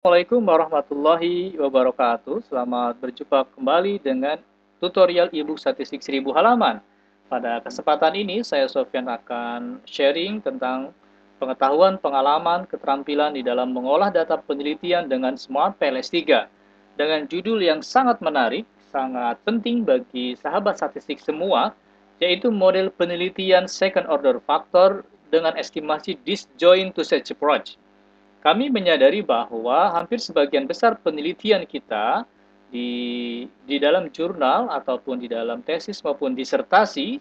Assalamualaikum warahmatullahi wabarakatuh. Selamat berjumpa kembali dengan tutorial e-book statistik 1000 halaman. Pada kesempatan ini, saya Sofyan akan sharing tentang pengetahuan, pengalaman, keterampilan di dalam mengolah data penelitian dengan Smart PLS3. Dengan judul yang sangat menarik, sangat penting bagi sahabat statistik semua, yaitu model penelitian second order factor dengan estimasi disjoint to such approach. Kami menyadari bahwa hampir sebagian besar penelitian kita di dalam jurnal ataupun di dalam tesis maupun disertasi,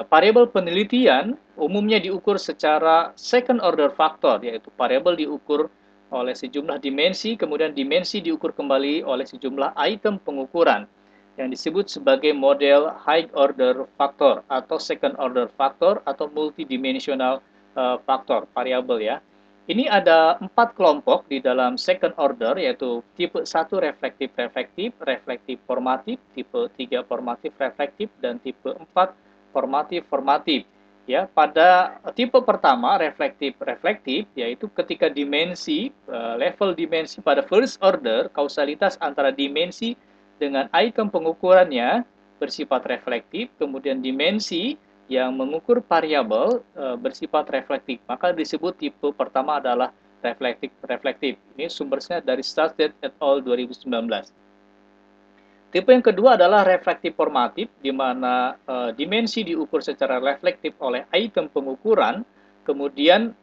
variabel penelitian umumnya diukur secara second order factor, yaitu variabel diukur oleh sejumlah dimensi, kemudian dimensi diukur kembali oleh sejumlah item pengukuran yang disebut sebagai model high order factor atau second order factor atau multidimensional factor variabel ya. Ini ada 4 kelompok di dalam second order, yaitu tipe 1 reflektif-reflektif, reflektif-formatif, tipe 3 formatif-reflektif, dan tipe 4 formatif-formatif. Ya, pada tipe pertama reflektif-reflektif, yaitu ketika dimensi, level dimensi pada first order, kausalitas antara dimensi dengan item pengukurannya bersifat reflektif, kemudian dimensi yang mengukur variabel bersifat reflektif, maka disebut tipe pertama adalah reflektif. Ini sumbernya dari Starsted et al. 2019. Tipe yang kedua adalah reflektif formatif, di mana dimensi diukur secara reflektif oleh item pengukuran, kemudian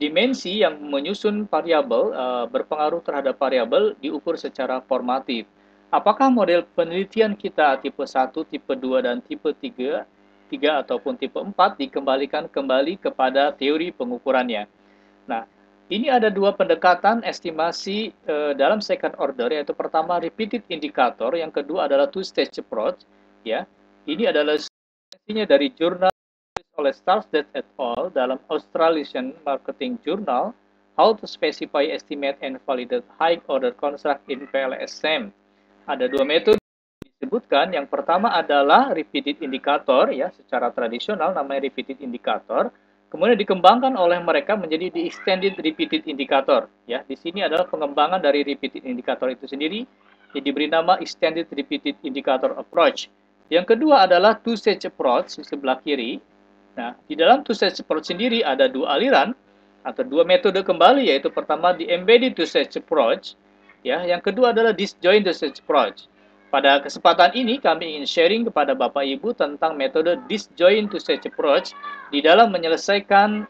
dimensi yang menyusun variabel berpengaruh terhadap variabel diukur secara formatif. Apakah model penelitian kita tipe 1, tipe 2, dan tipe 3 ataupun tipe 4 dikembalikan kembali kepada teori pengukurannya? Nah, ini ada dua pendekatan estimasi dalam second order, yaitu pertama repeated indicator, yang kedua adalah two-stage approach. Ya, ini adalah dari jurnal oleh Starsted et al. Dalam Australasian Marketing Journal, How to Specify, Estimate, and Validate High Order Construct in PLSM. Ada dua metode disebutkan. Yang pertama adalah repeated indicator, ya, secara tradisional namanya repeated indicator. Kemudian dikembangkan oleh mereka menjadi the extended repeated indicator. Ya, di sini adalah pengembangan dari repeated indicator itu sendiri, yang diberi nama extended repeated indicator approach. Yang kedua adalah two-stage approach di sebelah kiri. Nah, di dalam two-stage approach sendiri ada dua aliran atau dua metode kembali, yaitu pertama di embedded two-stage approach, ya, yang kedua adalah disjoint two-stage approach. Pada kesempatan ini kami ingin sharing kepada Bapak Ibu tentang metode disjoint two-stage approach di dalam menyelesaikan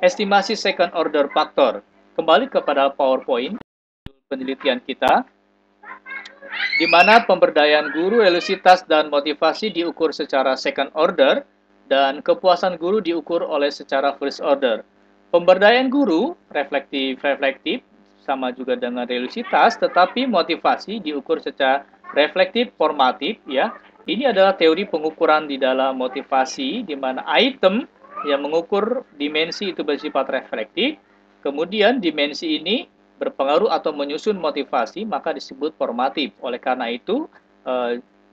estimasi second order factor. Kembali kepada PowerPoint penelitian kita, di mana pemberdayaan guru, elusitas, dan motivasi diukur secara second order, dan kepuasan guru diukur oleh secara first order. Pemberdayaan guru, reflektif-reflektif, sama juga dengan elusitas, tetapi motivasi diukur secara reflektif-formatif, ya. Ini adalah teori pengukuran di dalam motivasi, di mana item yang mengukur dimensi itu bersifat reflektif, kemudian dimensi ini berpengaruh atau menyusun motivasi, maka disebut formatif. Oleh karena itu,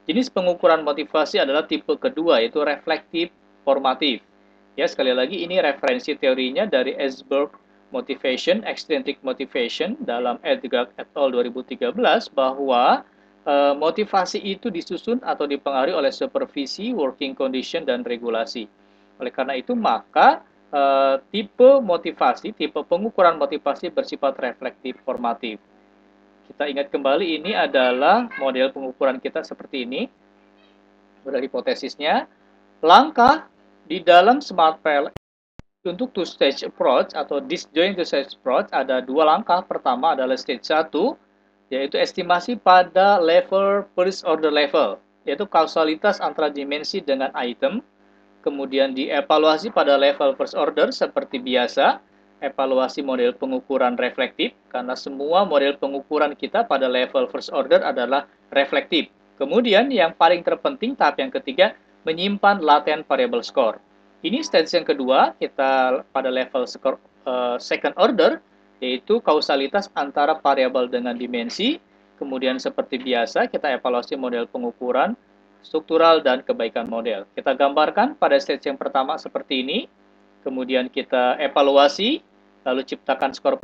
jenis pengukuran motivasi adalah tipe kedua, yaitu reflektif formatif. Ya, sekali lagi ini referensi teorinya dari Ellsberg Motivation, Extrinsic Motivation dalam Edgar et al. 2013, bahwa motivasi itu disusun atau dipengaruhi oleh supervisi, working condition, dan regulasi. Oleh karena itu, maka tipe motivasi, tipe pengukuran motivasi bersifat reflektif formatif. Kita ingat kembali, ini adalah model pengukuran kita seperti ini. Pada hipotesisnya, langkah di dalam Smart PLS untuk two-stage approach atau disjoint two-stage approach ada dua langkah. Pertama adalah stage 1, yaitu estimasi pada level first order level, yaitu kausalitas antara dimensi dengan item. Kemudian dievaluasi pada level first order seperti biasa, evaluasi model pengukuran reflektif, karena semua model pengukuran kita pada level first order adalah reflektif. Kemudian yang paling terpenting, tahap yang ketiga, menyimpan latent variable score. Ini stage yang kedua, kita pada level score, second order, yaitu kausalitas antara variabel dengan dimensi. Kemudian seperti biasa, kita evaluasi model pengukuran, struktural, dan kebaikan model. Kita gambarkan pada stage yang pertama seperti ini. Kemudian kita evaluasi, lalu ciptakan skor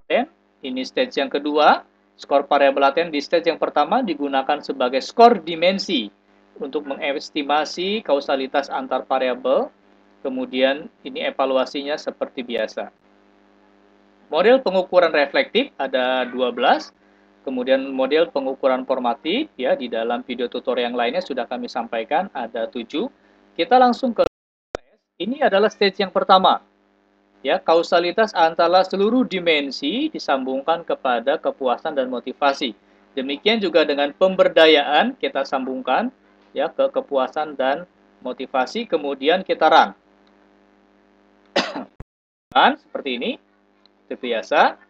laten. Ini stage yang kedua. Skor variabel laten di stage yang pertama digunakan sebagai skor dimensi untuk mengestimasi kausalitas antar variabel. Kemudian ini evaluasinya seperti biasa. Model pengukuran reflektif ada 12. Kemudian model pengukuran formatif ya di dalam video tutorial yang lainnya sudah kami sampaikan ada 7. Kita langsung ke ini adalah stage yang pertama. Ya, kausalitas antara seluruh dimensi disambungkan kepada kepuasan dan motivasi. Demikian juga dengan pemberdayaan kita sambungkan ya ke kepuasan dan motivasi, kemudian kita run. Seperti ini, itu biasa.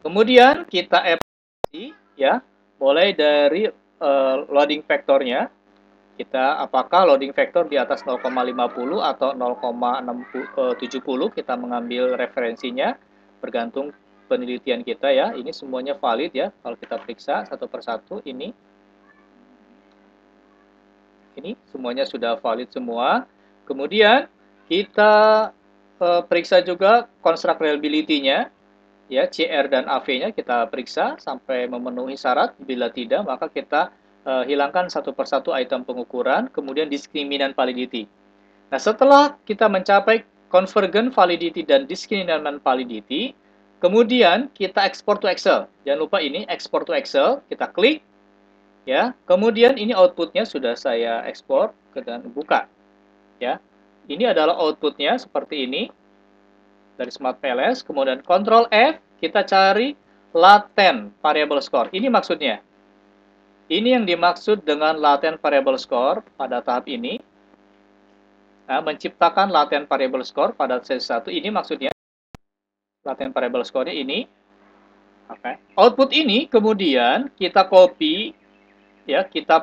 Kemudian kita evaluasi ya, mulai dari loading vektornya. Kita apakah loading vektor di atas 0,50 atau 0,70, kita mengambil referensinya bergantung penelitian kita ya. Ini semuanya valid ya kalau kita periksa satu persatu ini semuanya sudah valid semua. Kemudian kita periksa juga construct reliability-nya ya, CR dan AV-nya kita periksa sampai memenuhi syarat. Bila tidak, maka kita hilangkan satu persatu item pengukuran, kemudian diskriminan validity. Nah, setelah kita mencapai convergent validity dan discriminant validity, kemudian kita export to Excel. Jangan lupa ini export to Excel, kita klik ya. Kemudian ini outputnya sudah saya ekspor dan buka ya. Ini adalah outputnya seperti ini dari Smart PLS. Kemudian Ctrl F, kita cari laten variable score. Ini maksudnya. Ini yang dimaksud dengan laten variable score pada tahap ini. Nah, menciptakan laten variable score pada stage 1. Ini maksudnya laten variable score-nya ini. Oke. Output ini kemudian kita copy ya, kita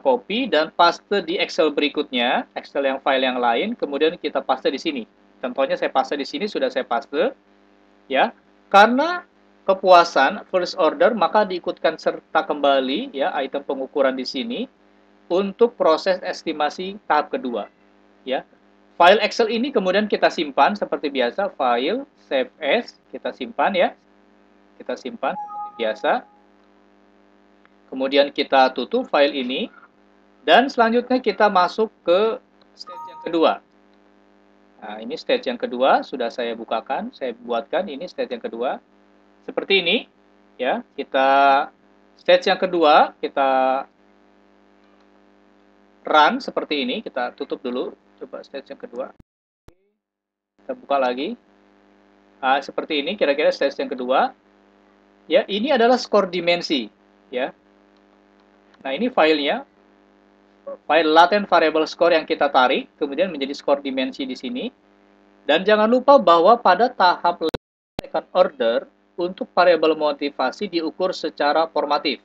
copy dan paste di Excel berikutnya, Excel yang file yang lain, kemudian kita paste di sini. Contohnya saya paste di sini, sudah saya paste ya. Karena kepuasan first order, maka diikutkan serta kembali ya item pengukuran di sini untuk proses estimasi tahap kedua ya. File Excel ini kemudian kita simpan seperti biasa, file save as, kita simpan ya. Kita simpan seperti biasa. Kemudian kita tutup file ini dan selanjutnya kita masuk ke stage yang kedua. Nah, ini stage yang kedua sudah saya bukakan, saya buatkan ini stage yang kedua. Seperti ini ya, kita stage yang kedua kita run seperti ini, kita tutup dulu, coba stage yang kedua. Kita buka lagi. Nah, seperti ini kira-kira stage yang kedua. Ya, ini adalah skor dimensi ya. Nah, ini filenya. File latent variable score yang kita tarik kemudian menjadi skor dimensi di sini. Dan jangan lupa bahwa pada tahap second order untuk variabel motivasi diukur secara formatif.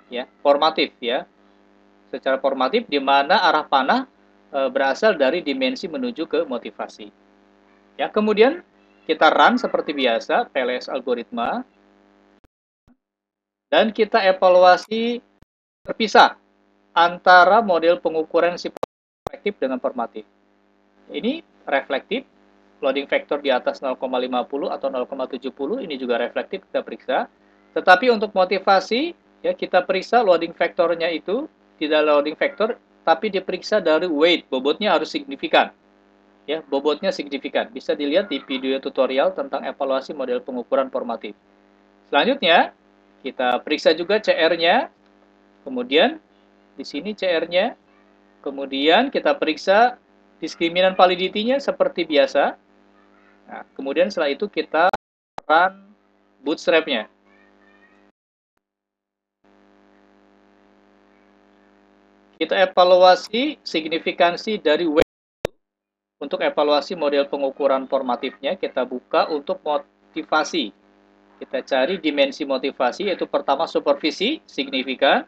Ya, formatif ya. Secara formatif di mana arah panah berasal dari dimensi menuju ke motivasi. Ya, kemudian kita run seperti biasa PLS algoritma dan kita evaluasi terpisah antara model pengukuran sifat reflektif dengan formatif. Ini reflektif, loading vector di atas 0,50 atau 0,70, ini juga reflektif kita periksa. Tetapi untuk motivasi, ya kita periksa loading vektornya itu tidak loading vector, tapi diperiksa dari weight, bobotnya harus signifikan. Ya, bobotnya signifikan. Bisa dilihat di video tutorial tentang evaluasi model pengukuran formatif. Selanjutnya, kita periksa juga CR-nya. Kemudian di sini CR-nya. Kemudian kita periksa diskriminan validity-nya seperti biasa. Nah, kemudian setelah itu kita run bootstrap-nya. Kita evaluasi signifikansi dari weight. Untuk evaluasi model pengukuran formatifnya, kita buka untuk motivasi. Kita cari dimensi motivasi, yaitu pertama supervisi, signifikan.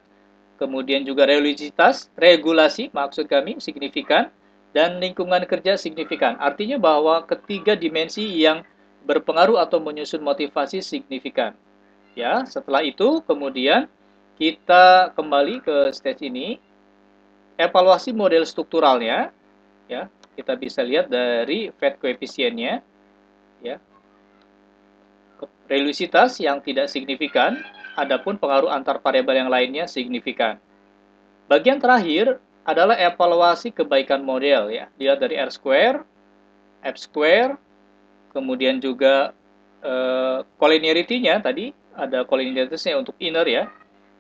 Kemudian juga regulasi, maksud kami, signifikan. Dan lingkungan kerja signifikan. Artinya bahwa ketiga dimensi yang berpengaruh atau menyusun motivasi signifikan. Ya, setelah itu kemudian kita kembali ke stage ini. Evaluasi model strukturalnya, ya. Kita bisa lihat dari fat koefisiennya, ya. reliabilitas yang tidak signifikan, adapun pengaruh antar variabel yang lainnya signifikan. Bagian terakhir adalah evaluasi kebaikan model ya. Dilihat dari R square, F square, kemudian juga collinearity-nya tadi ada collinearity-nya untuk inner ya.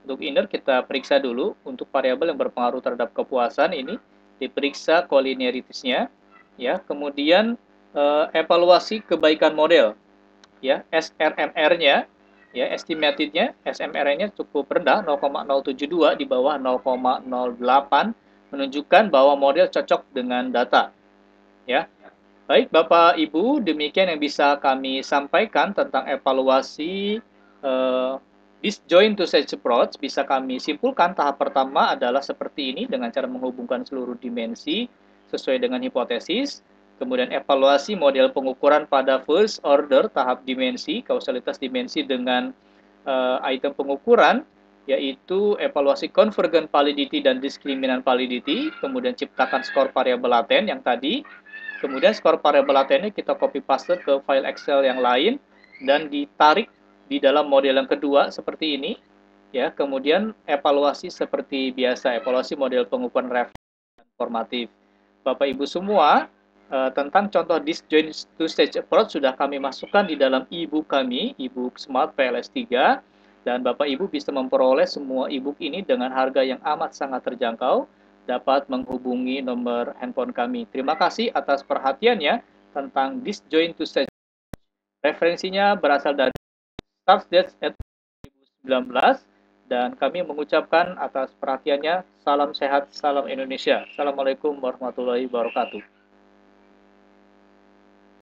Untuk inner kita periksa dulu untuk variabel yang berpengaruh terhadap kepuasan ini diperiksa collinearity-nya ya. Kemudian evaluasi kebaikan model ya, SRMR-nya ya, estimated-nya SMR-nya cukup rendah 0,072 di bawah 0,08 menunjukkan bahwa model cocok dengan data ya. Baik, Bapak Ibu, demikian yang bisa kami sampaikan tentang evaluasi disjoint to stage approach. Bisa kami simpulkan tahap pertama adalah seperti ini dengan cara menghubungkan seluruh dimensi sesuai dengan hipotesis. Kemudian evaluasi model pengukuran pada first order tahap dimensi, kausalitas dimensi dengan item pengukuran, yaitu evaluasi convergent validity dan discriminant validity, kemudian ciptakan skor variabel laten yang tadi. Kemudian skor variabel latennya kita copy paste ke file Excel yang lain dan ditarik di dalam model yang kedua seperti ini. Ya, kemudian evaluasi seperti biasa, evaluasi model pengukuran referensi dan formatif. Bapak Ibu semua, tentang contoh disjoint two stage approach sudah kami masukkan di dalam e-book kami, e-book Smart PLS 3, dan Bapak Ibu bisa memperoleh semua e-book ini dengan harga yang amat sangat terjangkau, dapat menghubungi nomor handphone kami. Terima kasih atas perhatiannya tentang disjoint two stage. Referensinya berasal dari Start at 2019 dan kami mengucapkan atas perhatiannya salam sehat, salam Indonesia. Assalamualaikum warahmatullahi wabarakatuh.